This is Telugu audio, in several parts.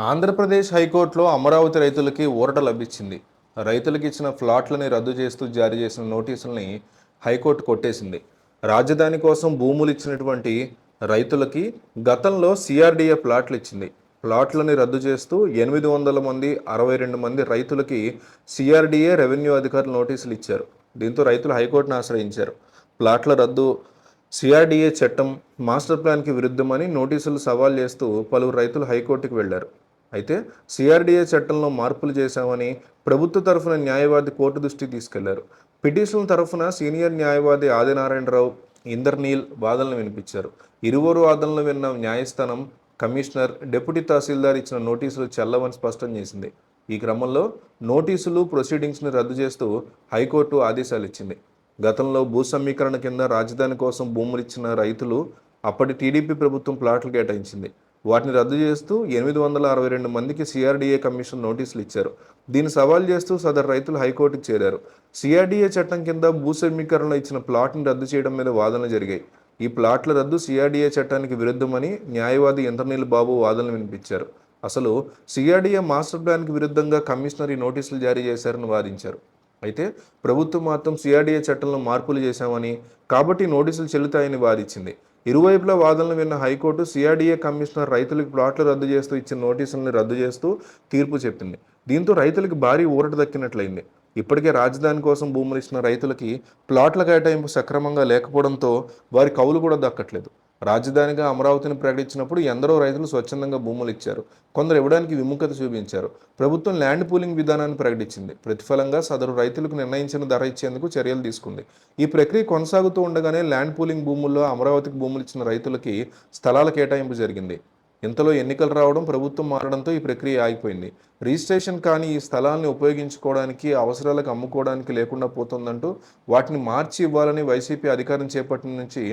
ఆంధ్రప్రదేశ్ హైకోర్టులో అమరావతి రైతులకి ఊరట లభించింది. రైతులకు ఇచ్చిన ఫ్లాట్లని రద్దు చేస్తూ జారీ చేసిన నోటీసుల్ని హైకోర్టు కొట్టేసింది. రాజధాని కోసం భూములు ఇచ్చినటువంటి రైతులకి గతంలో సిఆర్డీఏ ప్లాట్లు ఇచ్చింది. ప్లాట్లని రద్దు చేస్తూ 800 మంది 62 మంది రైతులకి సిఆర్డీఏ రెవెన్యూ అధికారులు నోటీసులు ఇచ్చారు. దీంతో రైతులు హైకోర్టును ఆశ్రయించారు. ప్లాట్ల రద్దు సిఆర్డీఏ చట్టం మాస్టర్ ప్లాన్కి విరుద్ధమని నోటీసులు సవాల్ చేస్తూ పలువురు రైతులు హైకోర్టుకు వెళ్లారు. అయితే సిఆర్డీఏ చట్టంలో మార్పులు చేశామని ప్రభుత్వ తరఫున న్యాయవాది కోర్టు దృష్టికి తీసుకెళ్లారు. పిటిషన్ల తరఫున సీనియర్ న్యాయవాది ఆదినారాయణరావు, ఇందర్నీల్ వాదనలు వినిపించారు. ఇరువురు వాదనలు విన్న న్యాయస్థానం కమిషనర్, డిప్యూటీ తహసీల్దార్ ఇచ్చిన నోటీసులు చెల్లవని స్పష్టం చేసింది. ఈ క్రమంలో నోటీసులు ప్రొసీడింగ్స్ని రద్దు చేస్తూ హైకోర్టు ఆదేశాలు ఇచ్చింది. గతంలో భూ సమీకరణ కింద రాజధాని కోసం భూములు ఇచ్చిన రైతులు అప్పటి టీడీపీ ప్రభుత్వం ప్లాట్లు కేటాయించింది. వాటిని రద్దు చేస్తూ 862 మందికి సిఆర్డీఏ కమిషన్ నోటీసులు ఇచ్చారు. దీన్ని సవాల్ చేస్తూ సదరు రైతులు హైకోర్టుకు చేరారు. సిఆర్డీఏ చట్టం కింద భూ సమీకరణలో ఇచ్చిన ప్లాట్ని రద్దు చేయడం మీద వాదనలు జరిగాయి. ఈ ప్లాట్ల రద్దు సిఆర్డీఏ చట్టానికి విరుద్ధమని న్యాయవాది ఇంద్రనీల్ బాబు వాదనలు వినిపించారు. అసలు సిఆర్డీఏ మాస్టర్ ప్లాన్కి విరుద్ధంగా కమిషనర్ ఈ నోటీసులు జారీ చేశారని వాదించారు. అయితే ప్రభుత్వం మాత్రం సిఆర్డీఏ చట్టంలో మార్పులు చేశామని, కాబట్టి నోటీసులు చెల్లుతాయని వాదించింది. ఇరువైపులా వాదనలు విన్న హైకోర్టు సిఆర్డీఏ కమిషనర్ రైతులకు ప్లాట్లు రద్దు చేస్తూ ఇచ్చిన నోటీసులను రద్దు చేస్తూ తీర్పు చెప్పింది. దీంతో రైతులకు భారీ ఊరట దక్కినట్లయింది. ఇప్పటికే రాజధాని కోసం భూములు ఇచ్చిన రైతులకి ప్లాట్ల కేటాయింపు సక్రమంగా లేకపోవడంతో వారి కౌలు కూడా దక్కట్లేదు. రాజధానిగా అమరావతిని ప్రకటించినప్పుడు ఎందరో రైతులు స్వచ్ఛందంగా భూములు ఇచ్చారు. కొందరు ఇవ్వడానికి విముఖత చూపించారు. ప్రభుత్వం ల్యాండ్ పూలింగ్ విధానాన్ని ప్రకటించింది. ప్రతిఫలంగా సదరు రైతులకు నిర్ణయించిన ధర ఇచ్చేందుకు చర్యలు తీసుకుంది. ఈ ప్రక్రియ కొనసాగుతూ ఉండగానే ల్యాండ్ పూలింగ్ భూముల్లో అమరావతికి భూములు ఇచ్చిన రైతులకి స్థలాల కేటాయింపు జరిగింది. ఇంతలో ఎన్నికలు రావడం, ప్రభుత్వం మారడంతో ఈ ప్రక్రియ ఆగిపోయింది. రిజిస్ట్రేషన్ కానీ ఈ స్థలాన్ని ఉపయోగించుకోవడానికి, అవసరాలకు అమ్ముకోవడానికి లేకుండా పోతుందంటూ వాటిని మార్చి ఇవ్వాలని వైసీపీ అధికారం చేపట్టిన నుంచి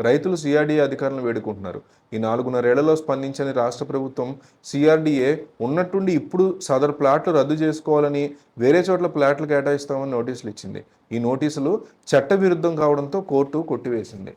రైతులు సిఆర్డీఏ అధికారులను వేడుకుంటున్నారు. ఈ 4.5 ఏళ్లలో స్పందించని రాష్ట్ర ప్రభుత్వం సిఆర్డీఏ ఉన్నట్టుండి ఇప్పుడు సదరు ప్లాట్లు రద్దు చేసుకోవాలని, వేరే చోట్ల ప్లాట్లు కేటాయిస్తామని నోటీసులు ఇచ్చింది. ఈ నోటీసులు చట్టవిరుద్ధం కావడంతో కోర్టు కొట్టివేసింది.